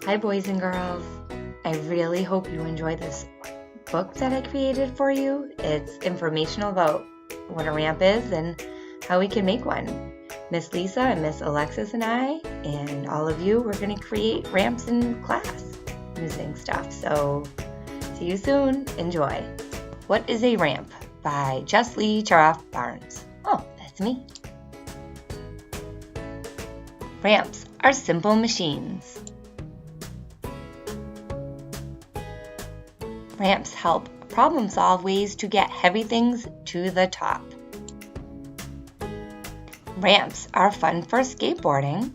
Hi boys and girls. I really hope you enjoy this book that I created for you. It's informational about what a ramp is and how we can make one. Miss Lisa and Miss Alexis and I and all of you, we're going to create ramps in class using stuff. So see you soon. Enjoy. What is a Ramp by Jessie Charoff Barnes. Oh, that's me. Ramps are simple machines. Ramps help problem-solve ways to get heavy things to the top. Ramps are fun for skateboarding.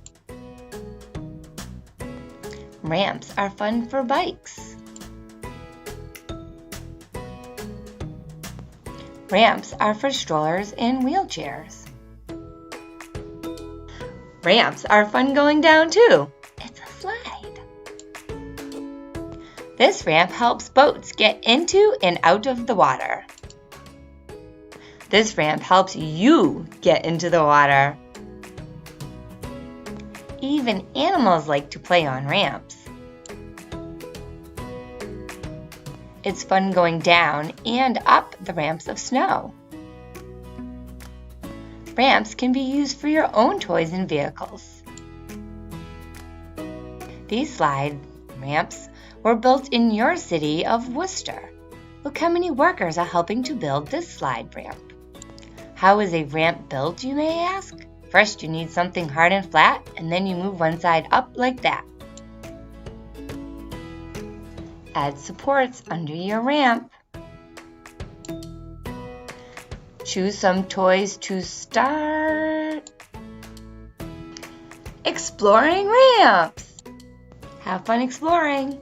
Ramps are fun for bikes. Ramps are for strollers and wheelchairs. Ramps are fun going down too. It's a slide. This ramp helps boats get into and out of the water. This ramp helps you get into the water. Even animals like to play on ramps. It's fun going down and up the ramps of snow. Ramps can be used for your own toys and vehicles. These slide ramps were built in your city of Worcester. Look how many workers are helping to build this slide ramp. How is a ramp built, you may ask? First, you need something hard and flat, and then you move one side up like that. Add supports under your ramp. Choose some toys to start exploring ramps. Have fun exploring.